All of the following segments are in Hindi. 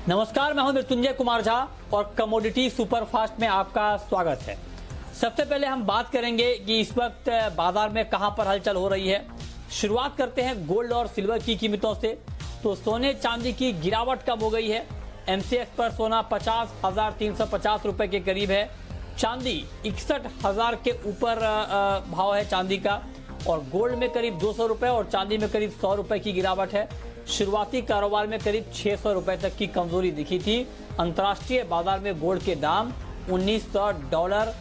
नमस्कार, मैं हूं मृत्युंजय कुमार झा और कमोडिटी सुपरफास्ट में आपका स्वागत है। सबसे पहले हम बात करेंगे कि इस वक्त बाजार में कहां पर हलचल हो रही है। शुरुआत करते हैं गोल्ड और सिल्वर की कीमतों से। तो सोने चांदी की गिरावट कम हो गई है। एमसीएक्स पर सोना 50,350 रुपए के करीब है। चांदी 61,000 के ऊपर भाव है चांदी का, और गोल्ड में करीब 200 रुपए और चांदी में करीब 100 रुपए की गिरावट है। शुरुआती कारोबार में करीब 600 रुपए तक की कमजोरी दिखी थी। अंतर्राष्ट्रीय बाजार में गोल्ड के दाम $1900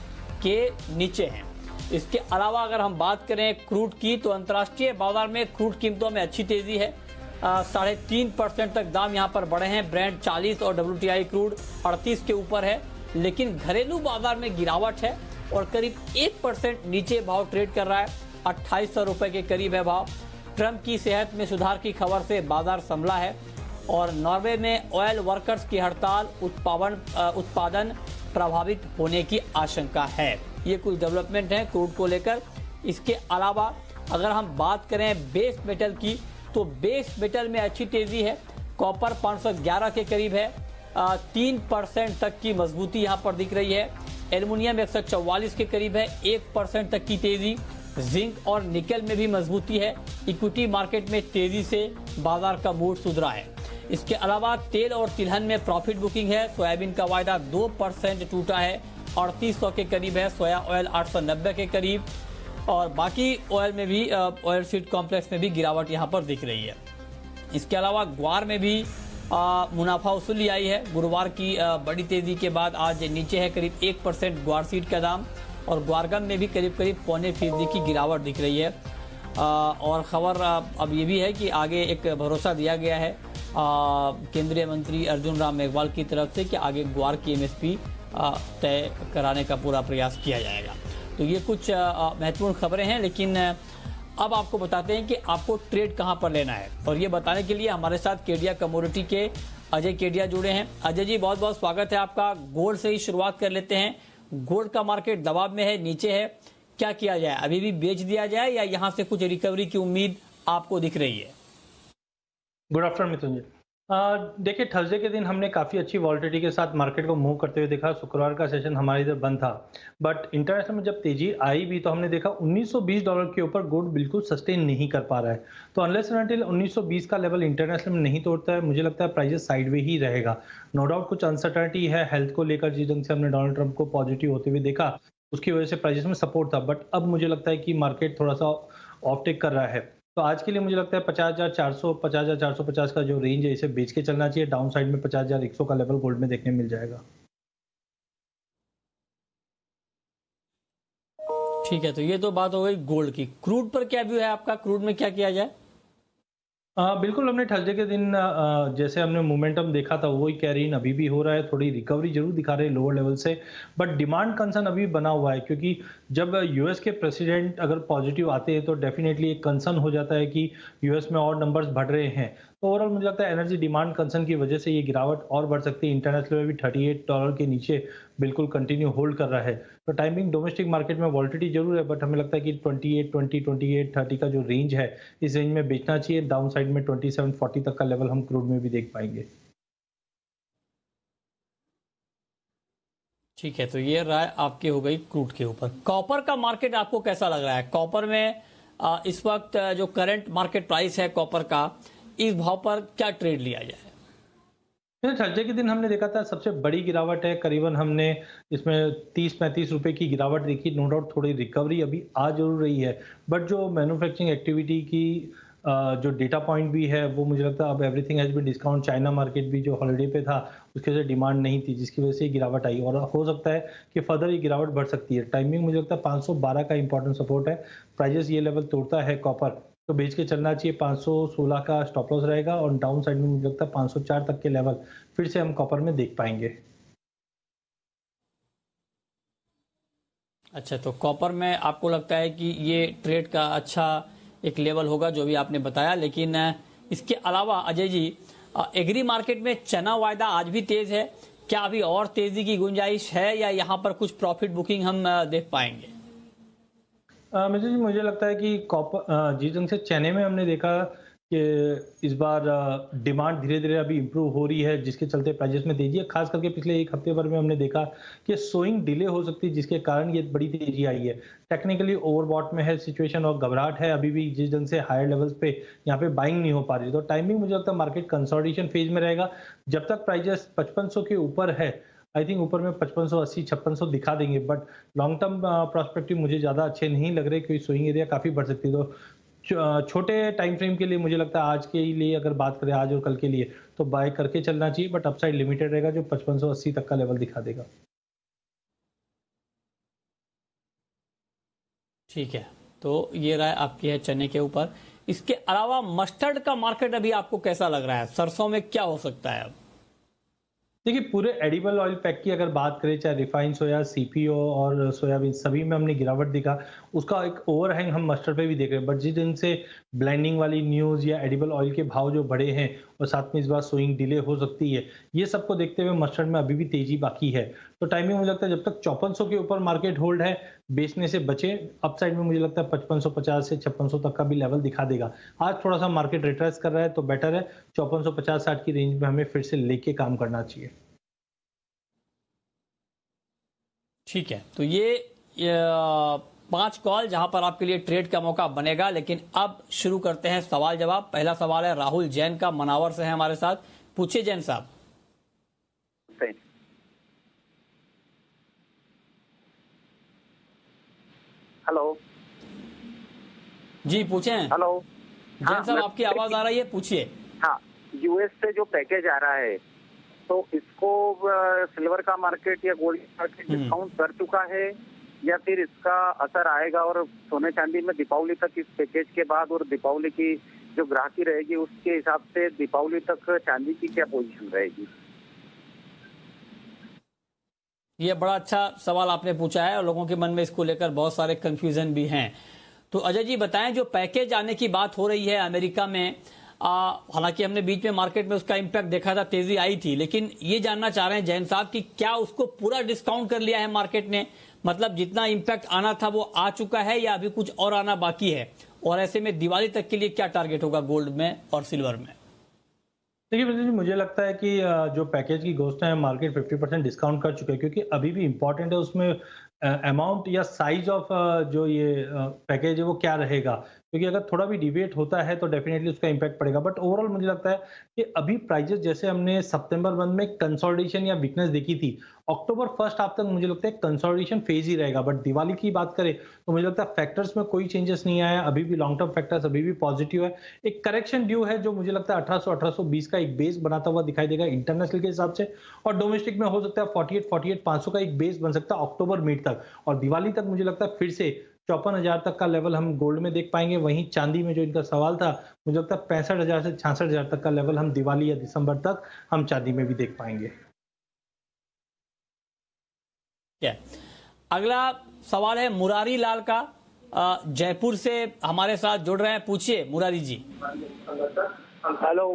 के नीचे हैं। इसके अलावा अगर हम बात करें क्रूड की, तो अंतर्राष्ट्रीय बाजार में क्रूड कीमतों में अच्छी तेजी है। 3.5% तक दाम यहां पर बढ़े हैं। ब्रेंट 40 और WTI क्रूड 38 के ऊपर है। लेकिन घरेलू बाजार में गिरावट है और करीब 1% नीचे भाव ट्रेड कर रहा है। 2800 रुपए के करीब है भाव। ट्रंप की सेहत में सुधार की खबर से बाजार संभला है। और नॉर्वे में ऑयल वर्कर्स की हड़ताल, उत्पादन प्रभावित होने की आशंका है। ये कुछ डेवलपमेंट है क्रूड को लेकर। इसके अलावा अगर हम बात करें बेस मेटल की, तो बेस मेटल में अच्छी तेजी है। कॉपर 511 के करीब है। 3% तक की मजबूती यहां पर दिख रही है। एल्युमिनियम 144 के करीब है, 1% तक की तेजी। जिंक और निकल में भी मजबूती है। इक्विटी मार्केट में तेजी से बाजार का मूड सुधरा है। इसके अलावा तेल और तिलहन में प्रॉफिट बुकिंग है। सोयाबीन का वायदा 2% टूटा है, 3800 के करीब है। सोया ऑयल 890 के करीब। और बाकी ऑयल में भी, ऑयल सीड कॉम्प्लेक्स में भी गिरावट यहां पर दिख रही है। इसके अलावा ग्वार में भी मुनाफा वसूली आई है। गुरुवार की बड़ी तेजी के बाद आज नीचे है करीब 1% ग्वार सीड का दाम। और ग्वारगम में भी करीब 0.25% की गिरावट दिख रही है। और खबर अब ये भी है कि आगे एक भरोसा दिया गया है केंद्रीय मंत्री अर्जुन राम मेघवाल की तरफ से कि आगे ग्वार की MSP तय कराने का पूरा प्रयास किया जाएगा। तो ये कुछ महत्वपूर्ण खबरें हैं। लेकिन अब आपको बताते हैं कि आपको ट्रेड कहां पर लेना है, और ये बताने के लिए हमारे साथ केडिया कमोडिटी के अजय केडिया जुड़े हैं। अजय जी, बहुत बहुत स्वागत है आपका। गोल्ड से ही शुरुआत कर लेते हैं। गोल्ड का मार्केट दबाव में है, नीचे है, क्या किया जाए? अभी भी बेच दिया जाए या यहां से कुछ रिकवरी की उम्मीद आपको दिख रही है? गुड आफ्टरनून मिथुन जी। देखिए, थर्सडे के दिन हमने काफ़ी अच्छी वॉलिटिलिटी के साथ मार्केट को मूव करते हुए देखा। शुक्रवार का सेशन हमारे इधर बंद था, बट इंटरनेशनल में जब तेजी आई भी तो हमने देखा $1920 के ऊपर गोल्ड बिल्कुल सस्टेन नहीं कर पा रहा है। तो अनलेस एंड अनटिल 1920 का लेवल इंटरनेशनल में नहीं तोड़ता है, मुझे लगता है प्राइजेस साइडवे ही रहेगा। नो डाउट कुछ अनसर्टनिटी है हेल्थ को लेकर, जिस ढंग से हमने डोनाल्ड ट्रंप को पॉजिटिव होते हुए देखा, उसकी वजह से प्राइजेस में सपोर्ट था। बट अब मुझे लगता है कि मार्केट थोड़ा सा ऑफ टेक कर रहा है। तो आज के लिए मुझे लगता है 50,400 50,450 का जो रेंज है, इसे बेच के चलना चाहिए। डाउन साइड में 50,100 का लेवल गोल्ड में देखने मिल जाएगा। ठीक है, तो ये तो बात हो गई गोल्ड की। क्रूड पर क्या व्यू है आपका? क्रूड में क्या किया जाए? बिल्कुल, हमने थर्सडे के दिन जैसे हमने मोमेंटम देखा था वही कैरी इन अभी भी हो रहा है। थोड़ी रिकवरी जरूर दिखा रहे हैं लोअर लेवल से, बट डिमांड कंसर्न अभी बना हुआ है, क्योंकि जब यूएस के प्रेसिडेंट अगर पॉजिटिव आते हैं तो डेफिनेटली एक कंसर्न हो जाता है कि यूएस में और नंबर्स बढ़ रहे हैं। तो ओवरऑल मुझे लगता है एनर्जी डिमांड कंसर्न की वजह से ये गिरावट और बढ़ सकती है। इंटरनेशनल में भी $38 के नीचे बिल्कुल कंटिन्यू होल्ड कर रहा है। तो टाइमिंग डोमेस्टिक मार्केट में वॉलिटिलिटी जरूर है, बट हमें लगता है कि 28, 28, 30 का जो रेंज है, इस रेंज में बेचना चाहिए। डाउन साइड में 2740 तक का लेवल हम क्रूड में भी देख पाएंगे। ठीक है, तो ये राय आपकी हो गई क्रूड के ऊपर। कॉपर का मार्केट आपको कैसा लग रहा है? कॉपर में इस वक्त जो करंट मार्केट प्राइस है कॉपर का, इस भाव पर क्या ट्रेड लिया जाए? थर्सडे के दिन हमने देखा था सबसे बड़ी गिरावट है, करीबन हमने इसमें 30-35 रुपए की गिरावट देखी। नो डाउट थोड़ी रिकवरी अभी आ जरूर रही है, बट जो मैन्युफैक्चरिंग एक्टिविटी की जो डेटा पॉइंट भी है, वो मुझे लगता है अब everything has been discount. China market भी जो हॉलिडे पे था, उसकी वजह से डिमांड नहीं थी, जिसकी वजह से ये गिरावट आई, और हो सकता है कि फर्दर ये गिरावट बढ़ सकती है। टाइमिंग मुझे लगता है 512 का इंपॉर्टेंट सपोर्ट है। प्राइजेस ये लेवल तोड़ता है कॉपर तो बेच के चलना चाहिए। 516 का स्टॉप लॉस रहेगा, और डाउन साइड में मुझे लगता है 504 तक के लेवल फिर से हम कॉपर में देख पाएंगे। अच्छा, तो कॉपर में आपको लगता है कि ये ट्रेड का अच्छा एक लेवल होगा, जो भी आपने बताया। लेकिन इसके अलावा अजय जी, एग्री मार्केट में चना वायदा आज भी तेज है। क्या अभी और तेजी की गुंजाइश है, या यहाँ पर कुछ प्रॉफिट बुकिंग हम देख पाएंगे? मुझे लगता है कि कॉपर जिस ढंग से चने में हमने देखा कि इस बार डिमांड धीरे-धीरे अभी इम्प्रूव हो रही है, जिसके चलते प्राइसेस में तेज़ी है। ख़ास करके पिछले 1 हफ्ते भर में हमने देखा कि सोइंग डिले हो सकती है, जिसके कारण ये बड़ी तेज़ी आई है। टेक्निकली ओवरबॉट में है सिचुएशन और घबराहट है अभी भी, जिस ढंग से हायर लेवल्स पे यहाँ पे बाइंग नहीं हो पा रही। तो टाइमिंग मुझे लगता है मार्केट कंसोलिडेशन फेज़ में रहेगा। जब तक प्राइसेस 5500 के ऊपर है, आई थिंक ऊपर में 5580, 5600 दिखा देंगे, बट लॉन्ग टर्म पर्सपेक्टिव मुझे ज़्यादा अच्छे नहीं लग रहे, क्योंकि स्विंग एरिया काफ़ी बढ़ सकती है। तो छोटे टाइम फ्रेम के लिए मुझे लगता है आज के लिए अगर बात करें आज और कल के लिए, तो बाय करके चलना चाहिए, बट अपसाइड लिमिटेड रहेगा जो 5580 तक का लेवल दिखा देगा। ठीक है, तो ये राय आपकी है चने के ऊपर। इसके अलावा मस्टर्ड का मार्केट अभी आपको कैसा लग रहा है? सरसों में क्या हो सकता है अब? देखिए, पूरे एडिबल ऑयल पैक की अगर बात करें, चाहे रिफाइंड सोया, सीपीओ और सोयाबीन, सभी में हमने गिरावट दिखा। उसका एक ओवरहैंग हम मस्टर्ड पे भी देख रहे हैं, बट जिस दिन से ब्लेंडिंग वाली न्यूज़ या एडिबल ऑयल के भाव जो बढ़े हैं और साथ में इस बार सोइंग डिले हो सकती है, ये सबको देखते हुए मस्टर्ड में अभी भी तेजी बाकी है। तो टाइमिंग मुझे लगता है जब तक 5400 के ऊपर मार्केट होल्ड है, बेचने से बचे। अपसाइड में मुझे लगता है 5550 से 5600 तक का भी लेवल दिखा देगा। आज थोड़ा सा मार्केट रिट्रेस कर रहा है, तो बेटर है 5450-60 की रेंज में हमें फिर से लेके काम करना चाहिए। ठीक है, तो ये 5 कॉल जहां पर आपके लिए ट्रेड का मौका बनेगा। लेकिन अब शुरू करते हैं सवाल जवाब। पहला सवाल है राहुल जैन का, मनावर से है हमारे साथ। पूछिए जैन साहब। हेलो जी पूछें। हेलो। जैन साहब आपकी आवाज आ रही है, पूछिए। हाँ, यूएस से जो पैकेज आ रहा है, तो इसको सिल्वर का मार्केट या गोल्ड का मार्केट डिस्काउंट कर चुका है, या फिर इसका असर आएगा और सोने चांदी में दीपावली तक इस पैकेज के बाद और दीपावली की जो ग्राहकी रहेगी उसके हिसाब से दीपावली तक चांदी की क्या पोजीशन रहेगी? ये बड़ा अच्छा सवाल आपने पूछा है और लोगों के मन में इसको लेकर बहुत सारे कंफ्यूजन भी हैं। तो अजय जी बताएं, जो पैकेज आने की बात हो रही है अमेरिका में, हालांकि हमने बीच में मार्केट में उसका इंपैक्ट देखा था, तेजी आई थी, लेकिन ये जानना चाह रहे हैं जैन साहब कि क्या उसको पूरा डिस्काउंट कर लिया है मार्केट ने? मतलब जितना इंपैक्ट आना था वो आ चुका है या अभी कुछ और आना बाकी है? और ऐसे में दिवाली तक के लिए क्या टारगेट होगा गोल्ड में और सिल्वर में? देखिए जी, मुझे लगता है कि जो पैकेज की घोषणा है मार्केट 50% डिस्काउंट कर चुका है, क्योंकि अभी भी इम्पोर्टेंट है उसमें अमाउंट या साइज ऑफ जो ये पैकेज है वो क्या रहेगा, क्योंकि अगर थोड़ा भी डिवेट होता है तो डेफिनेटली उसका इम्पैक्ट पड़ेगा। बट ओवरऑल मुझे लगता है कि अभी प्राइजेस जैसे हमने सितंबर मंथ में कंसोलिडेशन या वीकनेस देखी थी, अक्टूबर फर्स्ट हाफ तक मुझे लगता है कंसोलिडेशन फेज ही रहेगा। बट दिवाली की बात करें तो मुझे लगता है फैक्टर्स में कोई चेंजेस नहीं आया, अभी भी लॉन्ग टर्म फैक्टर्स अभी भी पॉजिटिव है। एक करेक्शन ड्यू है जो मुझे लगता है 1800-1820 का एक बेस बनाता हुआ दिखाई देगा इंटरनेशनल के हिसाब से, और डोमेस्टिक में हो सकता है 48-500 का एक बेस बन सकता है अक्टूबर मिड तक। और दिवाली तक मुझे लगता है फिर से 54,000 तक का लेवल हम गोल्ड में देख पाएंगे। वहीं चांदी में जो इनका सवाल था, मुझे लगता है 65,000 से 66,000 तक का लेवल हम दिवाली या दिसंबर तक हम चांदी में भी देख पाएंगे। अगला सवाल है मुरारी लाल का, जयपुर से हमारे साथ जुड़ रहे हैं। पूछिए मुरारी जी। हेलो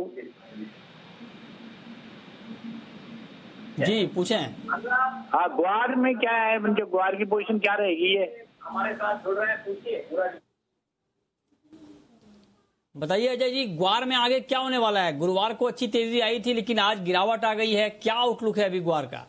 जी पूछें। हाँ, ग्वार में क्या है, मतलब ग्वार की पोजीशन क्या रहेगी? ये हमारे साथ जुड़ रहे हैं, पूछिए। बताइए अजय जी, ग्वार में आगे क्या होने वाला है? गुरुवार को अच्छी तेजी आई थी लेकिन आज गिरावट आ गई है, क्या आउटलुक है अभी ग्वार का?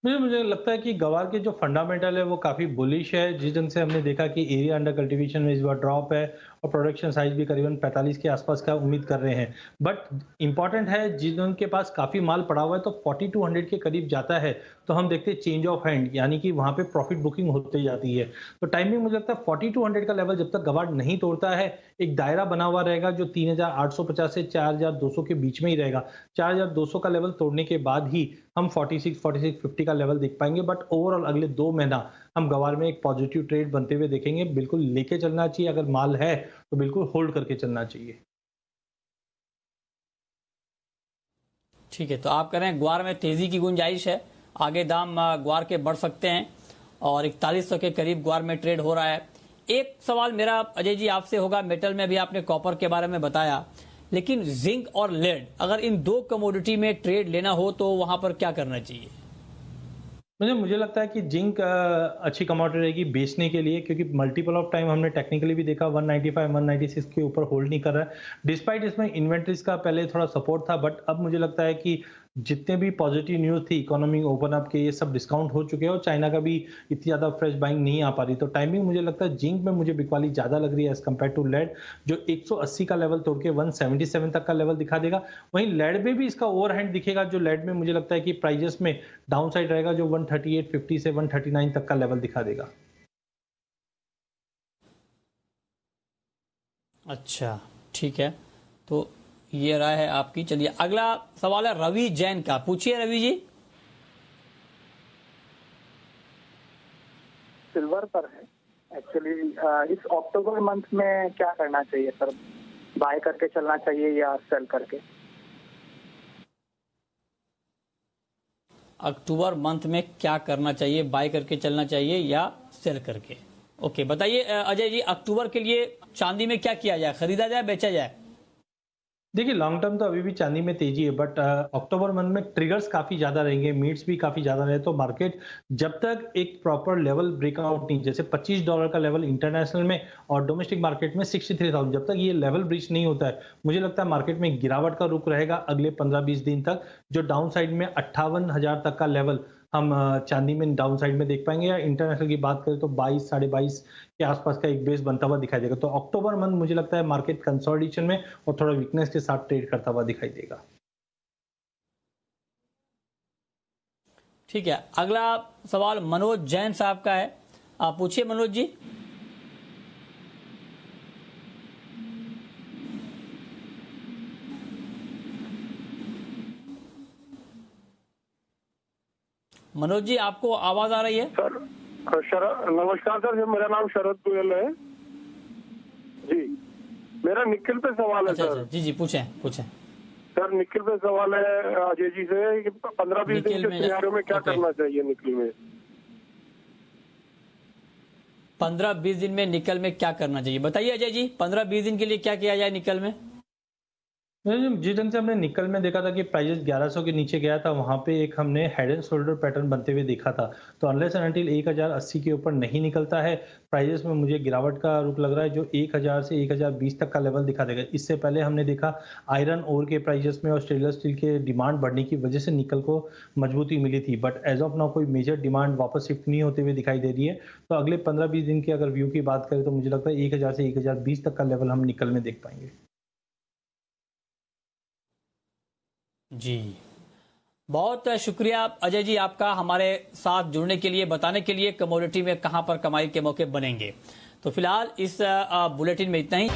मुझे लगता है कि ग्वार के जो फंडामेंटल है वो काफी बुलिश है। जिस ढंग से हमने देखा कि एरिया अंडर कल्टीवेशन में इस बार ड्रॉप है और प्रोडक्शन साइज भी करीबन 45 के आसपास का उम्मीद कर रहे हैं। बट इंपॉर्टेंट है, जिनके पास काफी माल पड़ा हुआ है तो 4200 के करीब जाता है तो हम देखते हैं चेंज ऑफ हैंड, यानी कि वहां पे प्रॉफिट बुकिंग होते जाती है। तो टाइमिंग मुझे लगता है 4200 का लेवल जब तक ग्वार नहीं तोड़ता है, एक दायरा बना हुआ रहेगा जो 3850 से 4200 के बीच में ही रहेगा। 4200 का लेवल तोड़ने के बाद ही हम 4650 का लेवल देख पाएंगे। बट ओवरऑल अगले 2 महीना हम ग्वार में एक पॉजिटिव ट्रेड बनते हुए देखेंगे। बिल्कुल लेके चलना चाहिए, अगर माल है तो बिल्कुल होल्ड करके चलना चाहिए। ठीक है, तो आप कह रहे हैं ग्वार में तेजी की गुंजाइश है, आगे दाम ग्वार के बढ़ सकते हैं और 4100 के करीब ग्वार में ट्रेड हो रहा है। एक सवाल मेरा अजय जी आपसे होगा, मेटल में भी आपने कॉपर के बारे में बताया, लेकिन जिंक और लेड, अगर इन 2 कमोडिटी में ट्रेड लेना हो तो वहां पर क्या करना चाहिए? मुझे लगता है कि जिंक अच्छी कमोडिटी रहेगी बेचने के लिए, क्योंकि मल्टीपल ऑफ टाइम हमने टेक्निकली भी देखा 195 196 के ऊपर होल्ड नहीं कर रहा है, डिस्पाइट इसमें इन्वेंट्रीज का पहले थोड़ा सपोर्ट था, बट अब मुझे लगता है कि जितने भी पॉजिटिव न्यूज थी इकोनॉमी ओपन अप के, ये सब डिस्काउंट हो चुके हैं और चाइना का भी इतनी ज्यादा फ्रेश बाइंग नहीं आ पा रही, तो टाइमिंग मुझे लगता है जिंक में मुझे बिकवाली ज्यादा लग रही है एज कम्पेयर टू लेड, जो 180 का लेवल तोड़ के 177 तक का लेवल दिखा देगा। वहीं लेड में भी इसका ओवरहैंड दिखेगा, जो लेड में मुझे लगता है कि प्राइजेस में डाउन साइड रहेगा, जो 138.50 से 139 तक का लेवल दिखा देगा। अच्छा, ठीक है, तो ये राय है आपकी। चलिए अगला सवाल है रवि जैन का, पूछिए रवि जी। सिल्वर पर है एक्चुअली, इस अक्टूबर मंथ में क्या करना चाहिए सर? बाय करके चलना चाहिए या सेल करके? अक्टूबर मंथ में क्या करना चाहिए, बाय करके चलना चाहिए या सेल करके? ओके, बताइए अजय जी, अक्टूबर के लिए चांदी में क्या किया जाए, खरीदा जाए बेचा जाए? देखिए लॉन्ग टर्म तो अभी भी चांदी में तेजी है, बट अक्टूबर मंथ में ट्रिगर्स काफी ज्यादा रहेंगे, मीट्स भी काफी ज्यादा रहे, तो मार्केट जब तक एक प्रॉपर लेवल ब्रेकआउट नहीं, जैसे $25 का लेवल इंटरनेशनल में और डोमेस्टिक मार्केट में 63,000, जब तक ये लेवल ब्रीच नहीं होता है, मुझे लगता है मार्केट में गिरावट का रुख रहेगा अगले 15-20 दिन तक, जो डाउन साइड में 58,000 तक का लेवल हम चांदी में डाउन साइड में देख पाएंगे, या इंटरनेशनल की बात करें तो 22 साढ़े 22 के आसपास का एक बेस बनता हुआ दिखाई देगा। तो अक्टूबर मंथ मुझे लगता है मार्केट कंसोलिडेशन में और थोड़ा वीकनेस के साथ ट्रेड करता हुआ दिखाई देगा। ठीक है, अगला सवाल मनोज जैन साहब का है, आप पूछिए मनोज जी। मनोज जी, आपको आवाज आ रही है? सर नमस्कार सर, मेरा नाम शरद गोयल है जी। मेरा निकिल पे सवाल है। अच्छा, सर जी जी, पूछें पूछें। सर निकिल पे सवाल है अजय जी से कि 15-20 दिन के सिनेरियो में क्या करना चाहिए निकिल में? 15-20 दिन में निकल में क्या करना चाहिए, बताइए अजय जी। 15-20 दिन के लिए क्या किया जाए निकल में? जिस ढंग से हमने निकल में देखा था कि प्राइजेस 1100 के नीचे गया था, वहां पे एक हमने हेड एंड शोल्डर पैटर्न बनते हुए देखा था, तो अनलेस एंड अनटिल 1080 के ऊपर नहीं निकलता है प्राइजेस में, मुझे गिरावट का रुख लग रहा है, जो 1000 से 1020 तक का लेवल दिखा देगा। इससे पहले हमने देखा आयरन ओर के प्राइजेस में और स्टेनलेस स्टील के डिमांड बढ़ने की वजह से निकल को मजबूती मिली थी, बट एज ऑफ नाउ कोई मेजर डिमांड वापस शिफ्ट नहीं होते हुए दिखाई दे रही है। तो अगले 15-20 दिन की अगर व्यू की बात करें तो मुझे लगता है 1000 से 1020 तक का लेवल हम निकल में देख पाएंगे। जी, बहुत शुक्रिया अजय जी आपका हमारे साथ जुड़ने के लिए, बताने के लिए कमोडिटी में कहां पर कमाई के मौके बनेंगे। तो फिलहाल इस बुलेटिन में इतना ही।